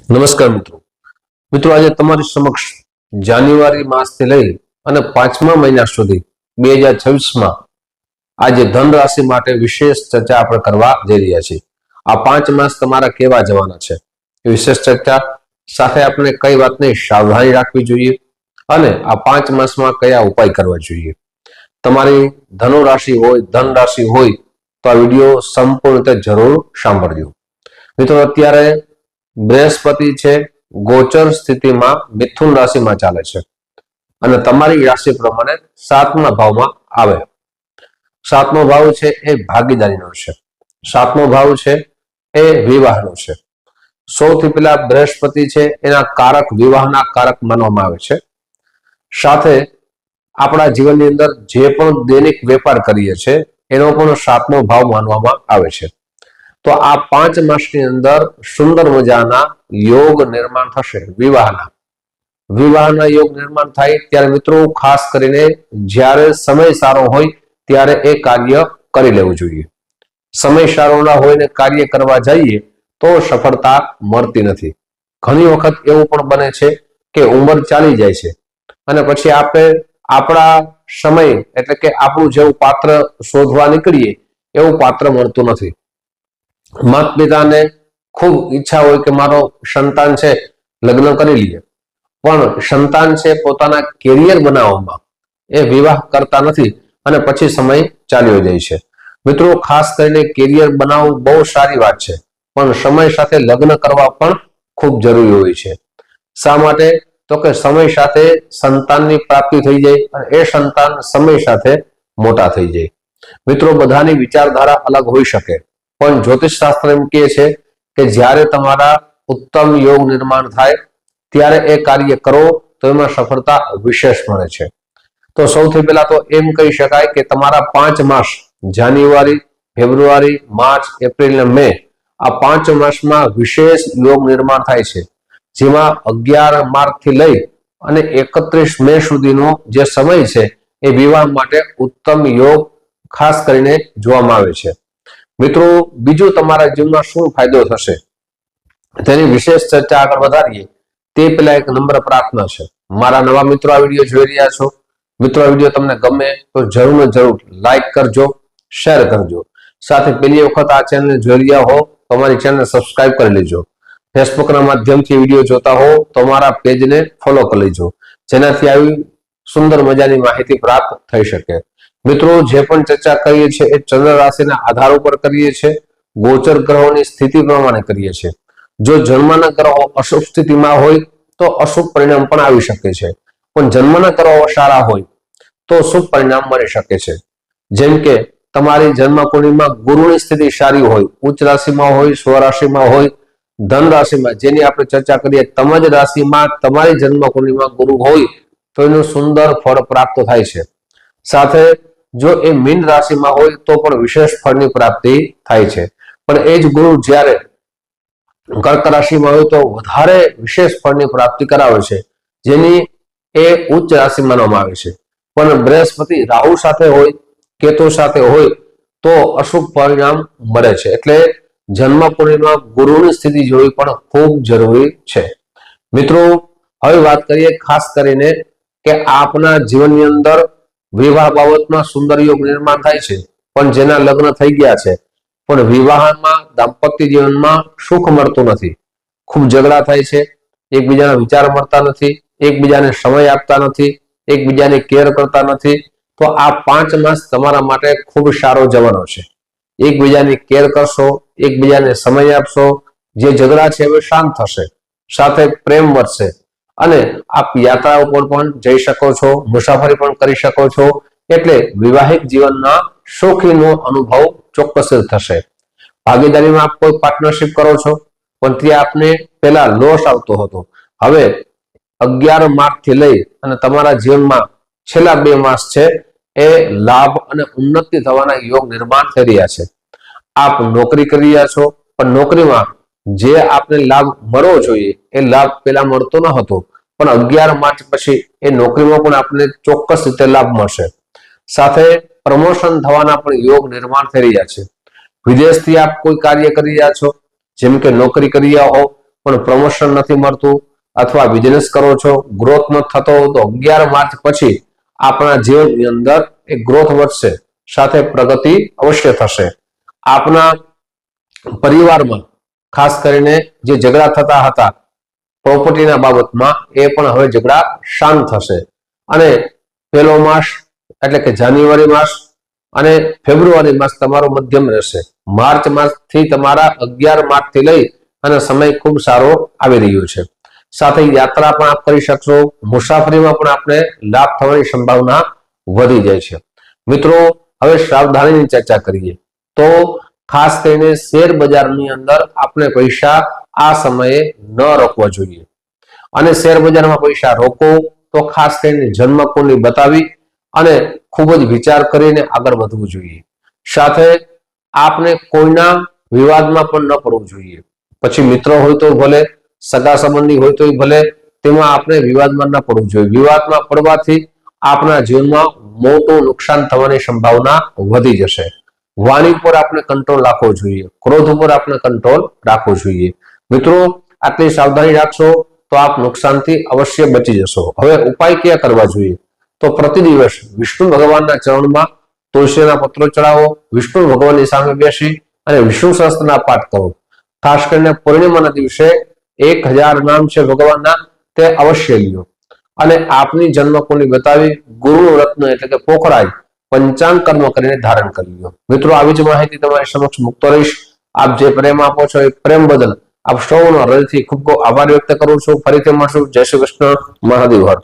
નમસ્કાર મિત્રો આજે તમારી સમક્ષ જાન્યુઆરી માસથી લઈ અને 5મા મહિના સુધી 2026માં આજે ધન રાશિ માટે વિશેષ ચર્ચા આપણે કરવા જઈ રહ્યા છીએ। આ 5 માસ તમારા કેવા જવાના છે એ વિશેષ ચર્ચા સાથે આપણે કઈ વાતની સાવધાની રાખવી જોઈએ અને આ 5 માસમાં કયા ઉપાય કરવા જોઈએ। તમારી ધનુ રાશિ હોય ધન રાશિ હોય તો આ વિડીયો સંપૂર્ણ રીતે જરૂર સાંભળજો। મિત્રો અત્યારે બૃહસ્પતિ છે ગોચર સ્થિતિમાં મિથુન રાશિમાં ચાલે છે અને તમારી રાશિ પ્રમાણે 7મા ભાવમાં આવે। 7મો ભાવ છે એ ભાગીદારીનો છે, 7મો ભાવ છે એ વિવાહનો છે। સૌથી પહેલા બૃહસ્પતિ છે એના કારક વિવાહના કારક માનવામાં આવે છે। સાથે આપણા જીવનની અંદર જે પણ દૈનિક વેપાર કરીએ છીએ એનો પણ 7મો ભાવ માનવામાં આવે છે। તો આ 5 માસની અંદર સુંદર મજાના યોગ નિર્માણ થશે। વિવાહના યોગ નિર્માણ થાય ત્યારે મિત્રો ખાસ કરીને જ્યારે સમય સારો હોય ત્યારે એ કાર્ય કરી લેવું જોઈએ। સમય સારો ના હોય ને કાર્ય કરવા જઈએ તો સફળતા મળતી નથી। ઘણી વખત એવું પણ બને છે કે ઉંમર ચાલી જાય છે અને પછી આપણે આપણા સમય એટલે કે આપણું જેવું પાત્ર શોધવા નીકળીએ એવું પાત્ર મળતું નથી। માતા પિતાને ખૂબ ઈચ્છા હોય કે મારો સંતાન છે લગ્ન કરી લઈએ, પણ સંતાન છે પોતાના કેરિયર બનાવવામાં એ વિવાહ કરતા નથી અને પછી સમય ચાલ્યો જાય છે। મિત્રો ખાસ કરીને કેરિયર બનાવવું બહુ સારી વાત છે, પણ સમય સાથે લગ્ન કરવા પણ ખૂબ જરૂરી હોય છે। શા માટે? તો કે સમય સાથે સંતાનની પ્રાપ્તિ થઈ જાય અને એ સંતાન સમય સાથે મોટા થઈ જાય। મિત્રો બધાની વિચારધારા અલગ હોઈ શકે, પણ જ્યોતિષ શાસ્ત્ર એમ કહે છે કે જ્યારે તમારા ઉત્તમ યોગ નિર્માણ થાય ત્યારે એ કાર્ય કરો તો એમાં સફળતા વિશેષ મળે છે। તો સૌથી પહેલા તો એમ કહી શકાય કે તમારા 5 માસ જાન્યુઆરી, ફેબ્રુઆરી, માર્ચ, એપ્રિલ અને મે આ 5 માસમાં વિશેષ યોગ નિર્માણ થાય છે, જેમાં 11 માર્ચ થી લઈ અને 31 મે સુધીનો જે સમય છે એ વિવાહ માટે ઉત્તમ યોગ ખાસ કરીને જોવામાં આવે છે। મિત્રો બીજું તમારા જીવનમાં શું ફાયદો થશે તેની વિશેષ ચર્ચા આગળ વધારીએ તે પહેલા એક નમ્ર પ્રાર્થના છે। મારા નવા મિત્રો આ વિડીયો જોઈ રહ્યા છો, મિત્રો આ વિડીયો તમને ગમે તો જરૂર ને જરૂર લાઈક કરજો, શેર કરજો। સાથે પહેલી વખત આ ચેનલ જોઈ રહ્યા હો તો અમારી ચેનલ સબસ્ક્રાઇબ કરી લેજો। ફેસબુકના માધ્યમથી વિડીયો જોતા હો તો અમારા પેજને ફોલો કરી લેજો, જેનાથી આવી સુંદર મજાની માહિતી પ્રાપ્ત થઈ શકે। મિત્રો જે પણ ચર્ચા કરીએ છીએ એ ચંદ્ર રાશિના આધાર ઉપર કરીએ છીએ, ગોચર ગ્રહોની સ્થિતિ પ્રમાણે કરીએ છીએ। જો જન્મના ગ્રહો અશુભ સ્થિતિમાં હોય તો અશુભ પરિણામ પણ આવી શકે છે, પણ જન્મના ગ્રહો સારા હોય તો શુભ પરિણામ મળી શકે છે। જેમ કે તમારી જન્મ કુંડળીમાં ગુરુની સ્થિતિ સારી હોય, ઉચ્ચ રાશિમાં હોય, સ્વરાશિમાં હોય, ધન રાશિમાં જેની આપણે ચર્ચા કરીએ તમજ રાશિમાં તમારી જન્મ કુંડળીમાં ગુરુ હોય તો એનું સુંદર ફળ પ્રાપ્ત થાય છે। સાથે જો એ મીન રાશિમાં હોય તો પણ વિશેષ ફળની પ્રાપ્તિ થાય છે, પણ એ જ ગુરુ જ્યારે કર્ક રાશિમાં હોય તો વધારે વિશેષ ફળની પ્રાપ્તિ કરાવે છે, જેની એ ઉચ્ચ રાશિ માનવામાં આવે છે। પણ બૃહસ્પતિ રાહુ સાથે હોય, કેતુ સાથે હોય તો અશુભ પરિણામ મળે છે। એટલે જન્મ કુંડળીમાં ગુરુની સ્થિતિ જોવી પણ ખૂબ જરૂરી છે। મિત્રો હવે વાત કરીએ ખાસ કરીને કે આપના જીવનની અંદર વિવાહ બાબતમાં સુંદર યોગ નિર્માણ થાય છે, પણ જેના લગ્ન થઈ ગયા છે પણ વિવાહમાં દાંપત્ય જીવનમાં સુખ મળતું નથી, ખૂબ ઝઘડા થાય છે, એકબીજાના વિચાર મળતા નથી, એકબીજાને સમય આપતા નથી, એકબીજાને કેર કરતા નથી, તો આ 5 માસ તમારા માટે ખૂબ સારો જવાનો છે। એકબીજાની કેર કરશો, એકબીજાને સમય આપશો, જે ઝઘડા છે હવે શાંત થશે, સાથે પ્રેમ વધશે અને આપ યાત્રા ઉપર પણ જઈ શકો છો, મુસાફરી પણ કરી શકો છો। એટલે વિવાહિક જીવનના સુખીનો અનુભવ ચોક્કસ થશે। ભાગીદારીમાં આપ કોઈ પાર્ટનરશિપ કરો છો પણ ત્યાં આપને પહેલા લોસ આવતો હતો, હવે 11 માર્ચ થી લઈ અને તમારા જીવનમાં છેલ્લા 2 માસ છે એ લાભ અને ઉન્નતિ થવાના યોગ નિર્માણ થઈ રહ્યા છે। આપ નોકરી કરી રહ્યા છો પણ નોકરીમાં જે આપને લાભ મળવો જોઈએ એ લાભ પહેલા મળતો ન હતો, પણ 11 માર્ચ પછી એ નોકરીમાં પણ આપને ચોક્કસ રીતે લાભ મળશે। સાથે પ્રમોશન થવાના પણ યોગ નિર્માણ થઈ રહ્યા છે। વિદેશથી આપ કોઈ કાર્ય કરી રહ્યા છો, જેમ કે નોકરી કરી રહ્યા હો પણ પ્રમોશન નથી મળતું અથવા બિઝનેસ કરો છો ગ્રોથ ન થતો તો 11 માર્ચ પછી આપણા જીવનની અંદર એક ગ્રોથ વધશે, સાથે પ્રગતિ અવશ્ય થશે. આપના પરિવારમાં ખાસ કરીને જે ઝઘડા થતા હતા પ્રોપર્ટીના બાબતમાં એ પણ હવે ઝઘડા શાંત થશે. અને પહેલો માસ એટલે કે જાન્યુઆરી માસ અને ફેબ્રુઆરી માસ તમારો મધ્યમ રહેશે. માર્ચ માસથી તમારા 11 માર્ચ થી લઈ અને સમય ખૂબ સારો આવી રહ્યો છે. સાથે યાત્રા પણ આપ કરી શકશો, મુસાફરીમાં પણ આપણે લાભ થવાની સંભાવના વધી જાય છે. મિત્રો, હવે સાવધાનીની ચર્ચા કરીએ તો ખાસ કરીને શેર બજારની અંદર આપણે પૈસા આ સમયે ન રોકવા જોઈએ. અને શેર બજારમાં પૈસા રોકો તો ખાસ કરીને જન્મ કુંડળી બતાવી અને ખૂબ જ વિચાર કરીને આગળ વધવું જોઈએ. સાથે આપને કોઈના વિવાદમાં પણ ન પડવું જોઈએ. પછી મિત્રો હોય તો ભલે, સગા સંબંધી હોય તો ભલે, તેમાં આપણે વિવાદમાં ન પડવું જોઈએ. વિવાદમાં પડવાથી આપણા જીવનમાં મોટું નુકસાન થવાની સંભાવના વધી જશે. વાણી પર આપણે કંટ્રોલ રાખવો જોઈએ, ક્રોધ ઉપર આપણે કંટ્રોલ રાખવો જોઈએ. મિત્રો, આટલી સાવધાની રાખશો તો આપ નુકસાનથી અવશ્ય બચી જશો. હવે ઉપાય ક્યાં કરવા જોઈએ? તો પ્રતિ દિવસ વિષ્ણુ ભગવાનના ચરણમાં તુલસીના પત્રો ચડાવો, વિષ્ણુ ભગવાનની સામે બેસી અને વિષ્ણુ સહસ્ત્રના પાઠ કરો. ખાસ કરીને પૂર્ણિમાના દિવસે 1000 નામ છે ભગવાનના, તે અવશ્ય લ્યો. અને આપની જન્મકુંડળી બતાવી ગુરુ રત્ન એટલે કે પોખરાજ પંચાંગ કર્મ કરીને ધારણ કરી લો. મિત્રો, આવી જ માહિતી તમારી સમક્ષ મૂકતો રહીશ. આપ જે પ્રેમ આપો છો એ પ્રેમ બદલ આપ સૌનો હૃદયથી ખૂબ ખૂબ આભાર વ્યક્ત કરું છું. ફરીથી મળશું. જય શ્રી કૃષ્ણ. મહાદેવ હર.